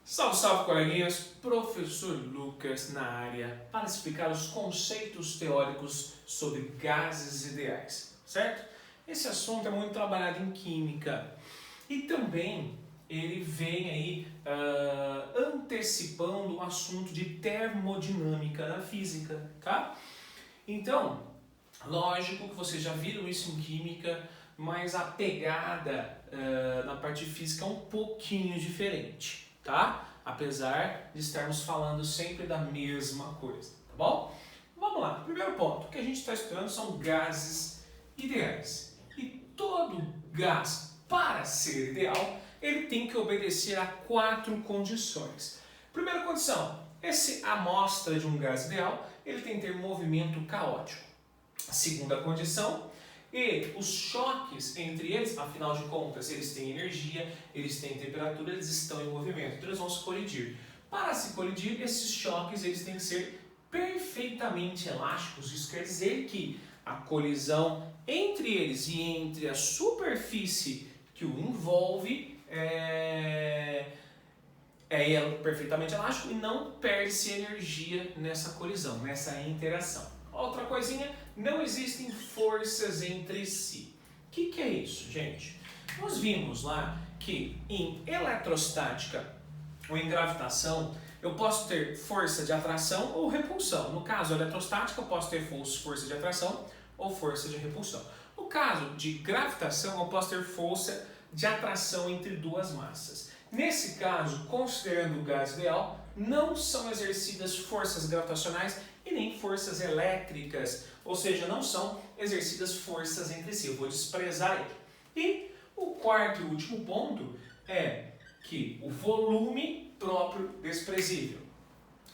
Salve, salve, coleguinhas! Professor Lucas na área para explicar os conceitos teóricos sobre gases ideais, certo? Esse assunto é muito trabalhado em química e também ele vem aí antecipando o assunto de termodinâmica na física, tá? Então, lógico que vocês já viram isso em química, mas a pegada na parte física é um pouquinho diferente, tá? Apesar de estarmos falando sempre da mesma coisa, tá bom? Vamos lá, primeiro ponto, o que a gente está estudando são gases ideais. E todo gás, para ser ideal, ele tem que obedecer a 4 condições. Primeira condição, a amostra de um gás ideal, ele tem que ter movimento caótico. Segunda condição, e os choques entre eles, afinal de contas, eles têm energia, eles têm temperatura, eles estão em movimento, então eles vão se colidir. Para se colidir, esses choques eles têm que ser perfeitamente elásticos. Isso quer dizer que a colisão entre eles e entre a superfície que o envolve é perfeitamente elástico e não perde-se energia nessa colisão, nessa interação. Outra coisinha, não existem forças entre si. O que é isso, gente? Nós vimos lá que em eletrostática ou em gravitação, eu posso ter força de atração ou repulsão. No caso eletrostática, eu posso ter força de atração ou força de repulsão. No caso de gravitação, eu posso ter força de atração entre duas massas. Nesse caso, considerando o gás ideal, não são exercidas forças gravitacionais e nem forças elétricas, ou seja, não são exercidas forças entre si. Eu vou desprezar ele. E o quarto e último ponto é que o volume próprio desprezível,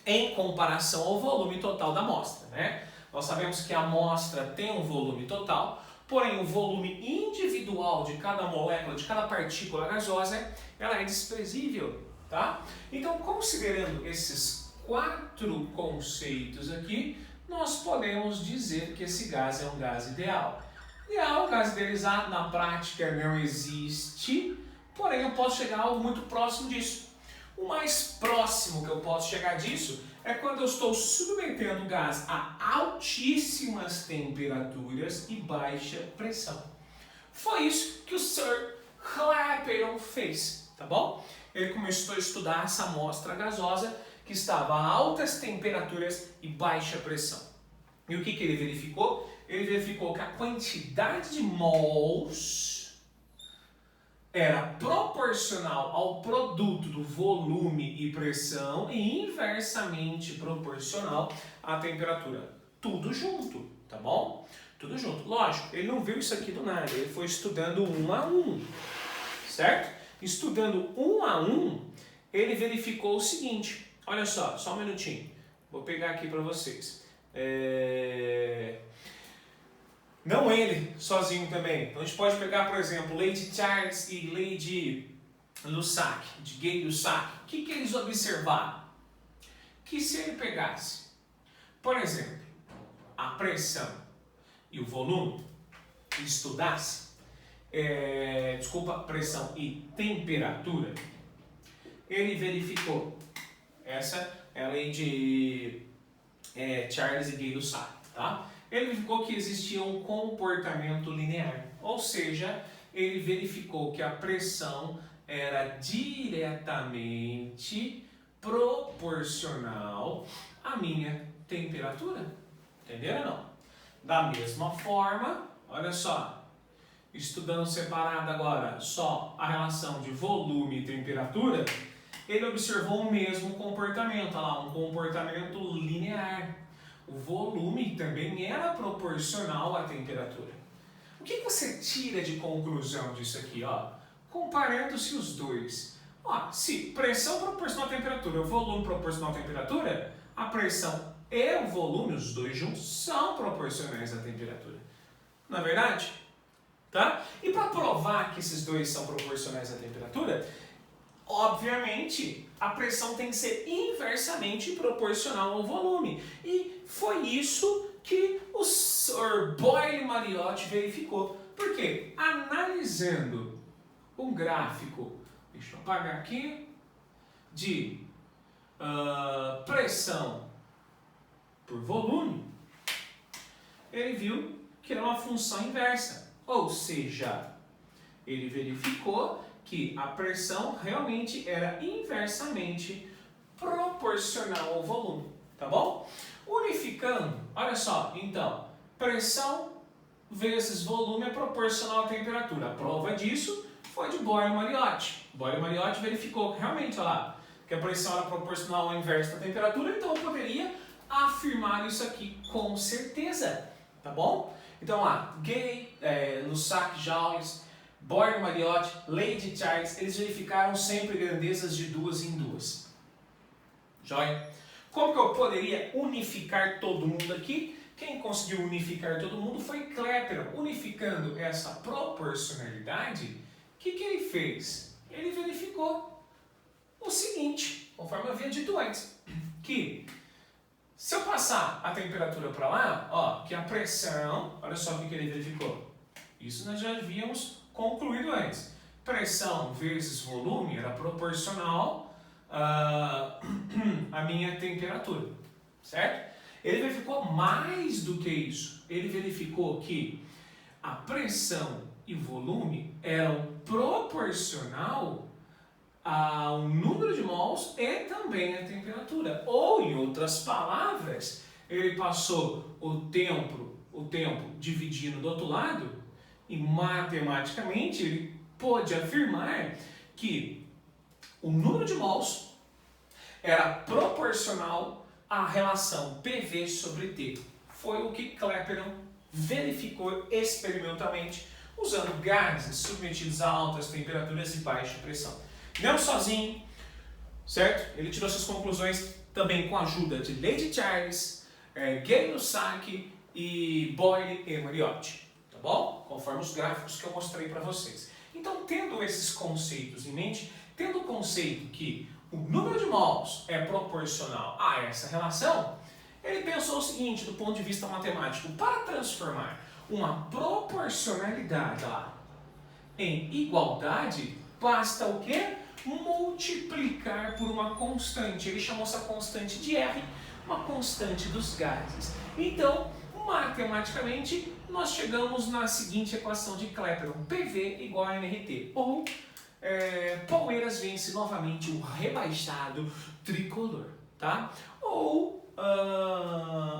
em comparação ao volume total da amostra, né? Nós sabemos que a amostra tem um volume total, porém o volume individual de cada molécula, de cada partícula gasosa, ela é desprezível, tá? Então, considerando esses 4 conceitos aqui, nós podemos dizer que esse gás é um gás ideal. Ideal, gás idealizado, na prática não existe, porém eu posso chegar a algo muito próximo disso. O mais próximo que eu posso chegar disso é quando eu estou submetendo o gás a altíssimas temperaturas e baixa pressão. Foi isso que o Sir Clapeyron fez, tá bom? Ele começou a estudar essa amostra gasosa que estava a altas temperaturas e baixa pressão. E o que ele verificou? Ele verificou que a quantidade de mols era proporcional ao produto do volume e pressão e inversamente proporcional à temperatura. Tudo junto, tá bom? Tudo junto. Lógico, ele não viu isso aqui do nada, ele foi estudando um a um, certo? Estudando um a um, ele verificou o seguinte, olha só um minutinho, vou pegar aqui para vocês. Não ele sozinho também. Então a gente pode pegar, por exemplo, Lady Charles e Lady Lussac, de Gay-Lussac. O que eles observaram? Que se ele pegasse, por exemplo, a pressão e o volume, e estudasse, pressão e temperatura, ele verificou. Essa é a lei de Charles e Gay-Lussac, tá? Ele verificou que existia um comportamento linear, ou seja, ele verificou que a pressão era diretamente proporcional à minha temperatura. Entenderam ou não? Da mesma forma, olha só, estudando separado agora só a relação de volume e temperatura, ele observou o mesmo comportamento, olha lá, um comportamento linear. O volume também era proporcional à temperatura. O que você tira de conclusão disso aqui? Comparando-se os dois. Se pressão proporcional à temperatura, o volume proporcional à temperatura, a pressão e o volume, os dois juntos, são proporcionais à temperatura. Não é verdade? Tá? E para provar que esses dois são proporcionais à temperatura, obviamente, a pressão tem que ser inversamente proporcional ao volume. E foi isso que o Sir Boyle-Mariotte verificou. Por quê? Analisando um gráfico, deixa eu apagar aqui, de pressão por volume, ele viu que era uma função inversa. Ou seja, ele verificou que a pressão realmente era inversamente proporcional ao volume. Tá bom? Unificando, olha só, então, pressão vezes volume é proporcional à temperatura. A prova disso foi de Boyle-Mariotti. Boyle-Mariotti verificou que realmente, olha lá, que a pressão era proporcional ao inverso da temperatura, então eu poderia afirmar isso aqui com certeza, tá bom? Então lá, Gay, Lussac, Jaules, Boyle-Mariotti, lei de Charles, eles verificaram sempre grandezas de duas em duas. Joia? Como que eu poderia unificar todo mundo aqui? Quem conseguiu unificar todo mundo foi Klepper. Unificando essa proporcionalidade, o que ele fez? Ele verificou o seguinte, conforme eu havia dito antes, que se eu passar a temperatura para lá, ó, que a pressão, olha só o que ele verificou. Isso nós já havíamos concluído antes. Pressão vezes volume era proporcional a minha temperatura, certo? Ele verificou mais do que isso. Ele verificou que a pressão e volume eram proporcional ao número de mols e também à temperatura. Ou, em outras palavras, ele passou o tempo dividindo do outro lado e matematicamente ele pôde afirmar que o número de mols era proporcional à relação PV sobre T. Foi o que Clapeyron verificou experimentalmente usando gases submetidos a altas temperaturas e baixa pressão. Não sozinho, certo? Ele tirou suas conclusões também com a ajuda de lei de Charles, Gay-Lussac e Boyle e Mariotti, tá bom? Conforme os gráficos que eu mostrei para vocês. Então, tendo esses conceitos em mente, tendo o conceito que o número de mols é proporcional a essa relação, ele pensou o seguinte, do ponto de vista matemático, para transformar uma proporcionalidade lá em igualdade, basta o quê? Multiplicar por uma constante. Ele chamou essa constante de R, uma constante dos gases. Então, matematicamente, nós chegamos na seguinte equação de Clapeyron, PV igual a nRT, ou Palmeiras vence novamente o rebaixado tricolor, tá? Ou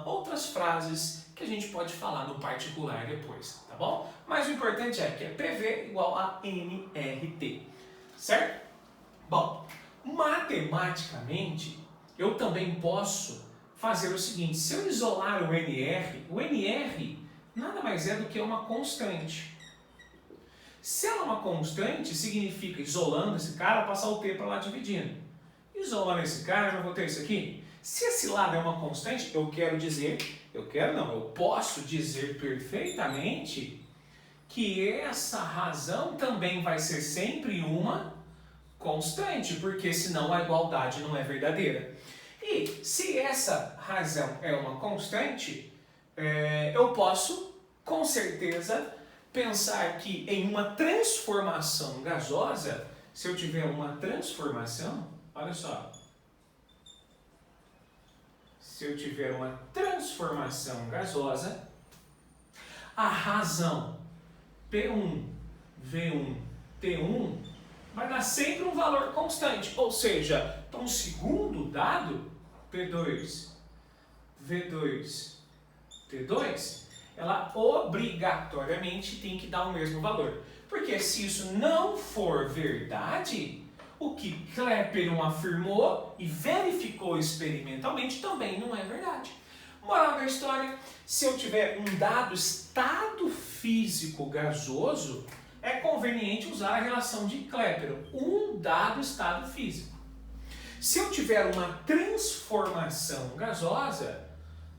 outras frases que a gente pode falar no particular depois, tá bom? Mas o importante é que é PV igual a nRT, certo? Bom, matematicamente, eu também posso fazer o seguinte, se eu isolar o NR nada mais é do que uma constante. Se ela é uma constante, significa, isolando esse cara, passar o T para lá dividindo. Isolando esse cara, eu não vou ter isso aqui? Se esse lado é uma constante, eu posso dizer perfeitamente que essa razão também vai ser sempre uma constante, porque senão a igualdade não é verdadeira. E se essa razão é uma constante, eu posso, com certeza, pensar que em uma transformação gasosa, se eu tiver uma transformação, olha só, se eu tiver uma transformação gasosa, a razão P1, V1, T1 vai dar sempre um valor constante, ou seja, então o segundo dado, P2, V2, T2, ela obrigatoriamente tem que dar o mesmo valor. Porque se isso não for verdade, o que Clapeyron afirmou e verificou experimentalmente também não é verdade. Moral da história, se eu tiver um dado estado físico gasoso, é conveniente usar a relação de Clapeyron, um dado estado físico. Se eu tiver uma transformação gasosa,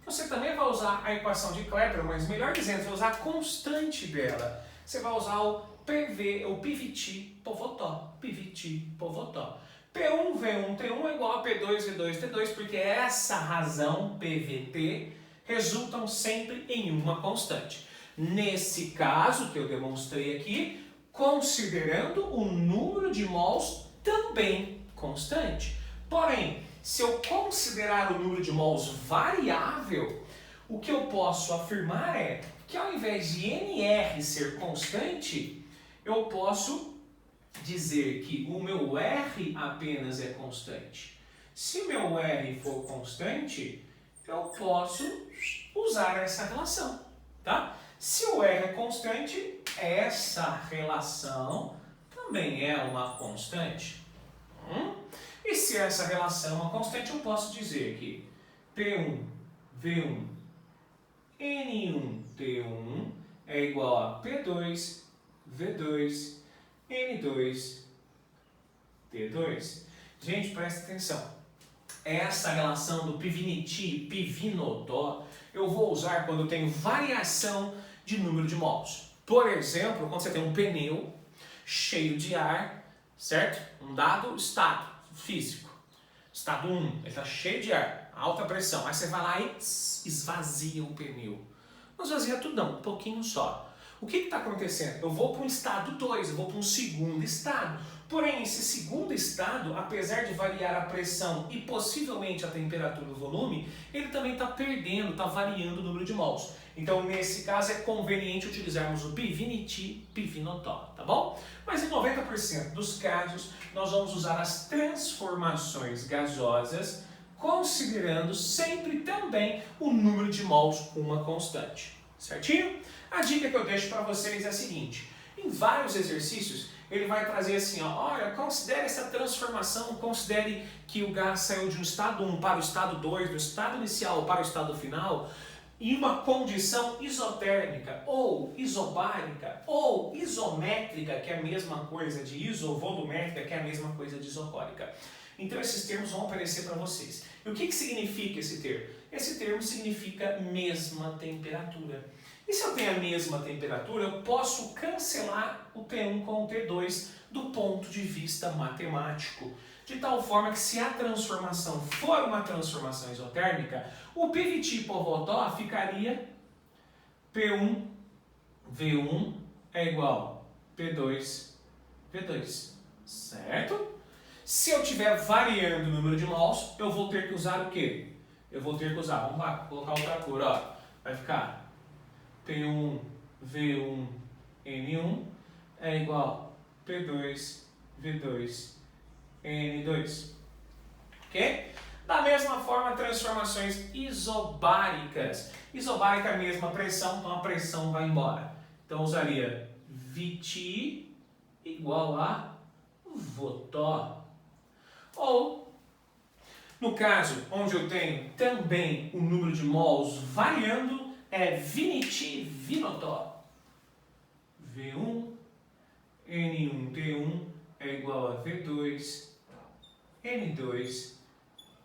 você também vai usar a equação de Clapeyron, mas melhor dizendo, você vai usar a constante dela. Você vai usar o PV, o PVT Povotó. PVT Povotó. P1, V1, T1 é igual a P2, V2, T2, porque essa razão, PVT, resultam sempre em uma constante. Nesse caso que eu demonstrei aqui, considerando o número de mols também constante. Porém, se eu considerar o número de mols variável, o que eu posso afirmar é que ao invés de NR ser constante, eu posso dizer que o meu R apenas é constante. Se meu R for constante, eu posso usar essa relação, tá? Se o R é constante, essa relação também é uma constante. E se essa relação é uma constante, eu posso dizer que P1, V1, N1, T1 é igual a P2, V2, N2, T2. Gente, presta atenção. Essa relação do Pviniti e Pvinotó eu vou usar quando eu tenho variação de número de mols. Por exemplo, quando você tem um pneu cheio de ar, certo? Um dado estado físico. Estado 1, ele está cheio de ar, alta pressão. Aí você vai lá e esvazia o pneu. Não esvazia tudo não, um pouquinho só. O que está acontecendo? Eu vou para um estado 2, eu vou para um segundo estado. Porém, esse segundo estado, apesar de variar a pressão e possivelmente a temperatura e o volume, ele também está perdendo, está variando o número de mols. Então, nesse caso, é conveniente utilizarmos o Pviniti, Pvinotó, tá bom? Mas em 90% dos casos, nós vamos usar as transformações gasosas, considerando sempre também o número de mols com uma constante, certinho? A dica que eu deixo para vocês é a seguinte: em vários exercícios, ele vai trazer assim, ó, olha, considere essa transformação, considere que o gás saiu de um estado 1 para o estado 2, do estado inicial para o estado final, em uma condição isotérmica, ou isobárica, ou isométrica, que é a mesma coisa de isovolumétrica, que é a mesma coisa de isocórica. Então esses termos vão aparecer para vocês. E o que significa esse termo? Esse termo significa mesma temperatura. E se eu tenho a mesma temperatura, eu posso cancelar o T1 com o T2 do ponto de vista matemático. De tal forma que se a transformação for uma transformação isotérmica, o Pviniti Pvinotó ficaria P1, V1 é igual a P2, V2, certo? Se eu estiver variando o número de mols, eu vou ter que usar o quê? Eu vou ter que usar, vamos lá, colocar outra cor, ó, vai ficar P1, V1, N1 é igual a P2, V2, N2. Ok? Da mesma forma, transformações isobáricas. Isobárica é a mesma pressão, então a pressão vai embora. Então, usaria Viti igual a Votó. Ou, no caso, onde eu tenho também o número de mols variando, é Viniti Vinotó. V1, N1, T1 é igual a V2, N2,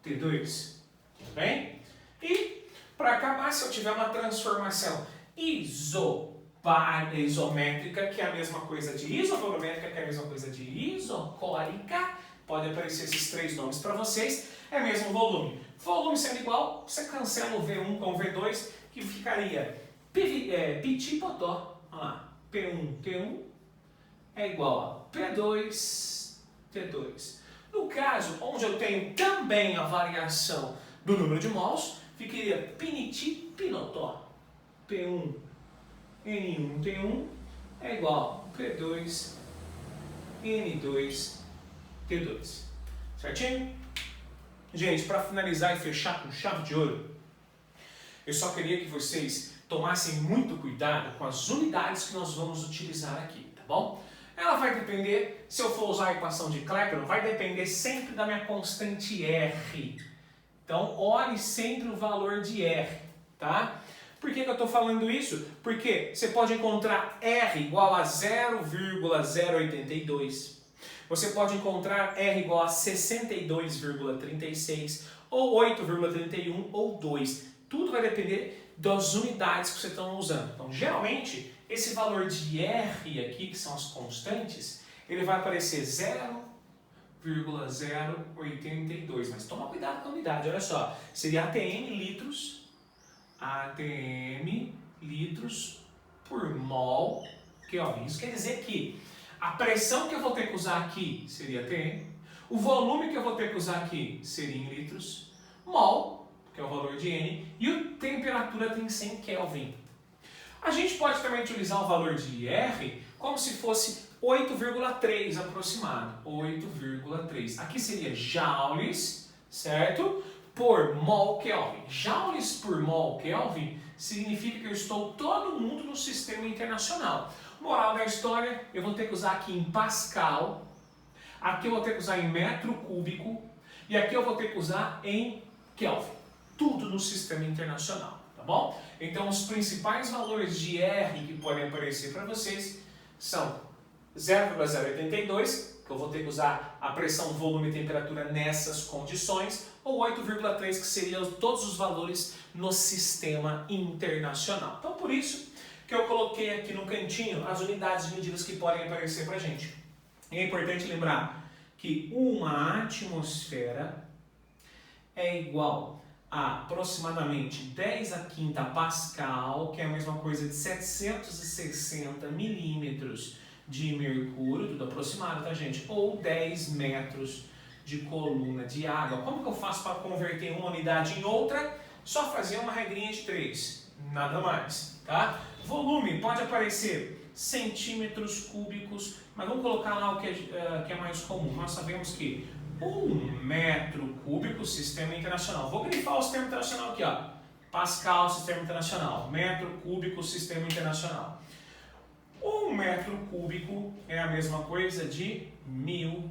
T2. Tudo bem? E, para acabar, se eu tiver uma transformação isométrica, que é a mesma coisa de isovolumétrica, que é a mesma coisa de isocórica, pode aparecer esses três nomes para vocês, é mesmo volume. Volume sendo igual, você cancela o V1 com o V2, que ficaria Piti Potó. Olha lá, P1, T1 é igual a P2, T2. No caso, onde eu tenho também a variação do número de mols, ficaria Pviniti Pvinotó. P1, N1, T1 é igual a P2, N2, T2. Certinho? Gente, para finalizar e fechar com chave de ouro, eu só queria que vocês tomassem muito cuidado com as unidades que nós vamos utilizar aqui, tá bom? Ela vai depender, se eu for usar a equação de Clapeyron, vai depender sempre da minha constante R. Então, olhe sempre o valor de R, tá? Por que eu estou falando isso? Porque você pode encontrar R igual a 0,082. Você pode encontrar R igual a 62,36, ou 8,31, ou 2. Tudo vai depender das unidades que você está usando. Então, geralmente, esse valor de R aqui, que são as constantes, ele vai aparecer 0,082. Mas toma cuidado com a unidade, olha só. Seria ATM litros por mol. Que, ó, isso quer dizer que a pressão que eu vou ter que usar aqui seria ATM. O volume que eu vou ter que usar aqui seria em litros. Mol, que é o valor de N. E a temperatura tem 100 Kelvin. A gente pode também utilizar o valor de R como se fosse 8,3 aproximado. 8,3. Aqui seria joules, certo? Por mol Kelvin. Joules por mol Kelvin significa que eu estou todo mundo no sistema internacional. Moral da história, eu vou ter que usar aqui em Pascal, aqui eu vou ter que usar em metro cúbico e aqui eu vou ter que usar em Kelvin. Tudo no sistema internacional, tá bom? Então os principais valores de R que podem aparecer para vocês são 0,082, que eu vou ter que usar a pressão, volume e temperatura nessas condições, ou 8,3, que seriam todos os valores no sistema internacional. Então, por isso que eu coloquei aqui no cantinho as unidades de medidas que podem aparecer para a gente. E é importante lembrar que uma atmosfera é igual a aproximadamente 10 a quinta Pascal, que é a mesma coisa de 760 milímetros de mercúrio, tudo aproximado, tá, gente? Ou 10 metros de coluna de água. Como que eu faço para converter uma unidade em outra? Só fazer uma regrinha de 3, nada mais, tá? Volume pode aparecer centímetros cúbicos, mas vamos colocar lá o que é mais comum. Nós sabemos que 1 metro cúbico, sistema internacional. Vou grifar o sistema internacional aqui, ó. Pascal, sistema internacional. Metro cúbico, sistema internacional. 1 metro cúbico é a mesma coisa de 1000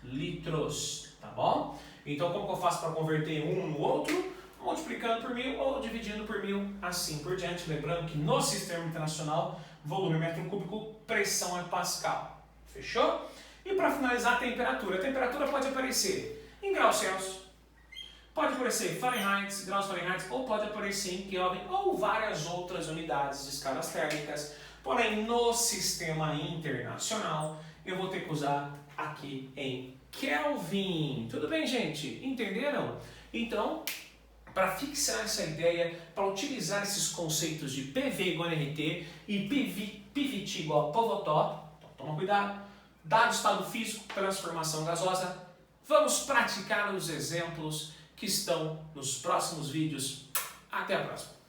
litros, tá bom? Então, como que eu faço para converter um no outro? Multiplicando por 1000 ou dividindo por 1000, assim por diante. Lembrando que no sistema internacional, volume é metro cúbico, pressão é Pascal. Fechou? E para finalizar, a temperatura. A temperatura pode aparecer em graus Celsius, pode aparecer Fahrenheit, graus Fahrenheit, ou pode aparecer em Kelvin, ou várias outras unidades de escalas térmicas. Porém, no sistema internacional, eu vou ter que usar aqui em Kelvin. Tudo bem, gente? Entenderam? Então, para fixar essa ideia, para utilizar esses conceitos de PV igual a RT e PVT igual a Povotó, então toma cuidado, dado estado físico, transformação gasosa, vamos praticar os exemplos que estão nos próximos vídeos. Até a próxima!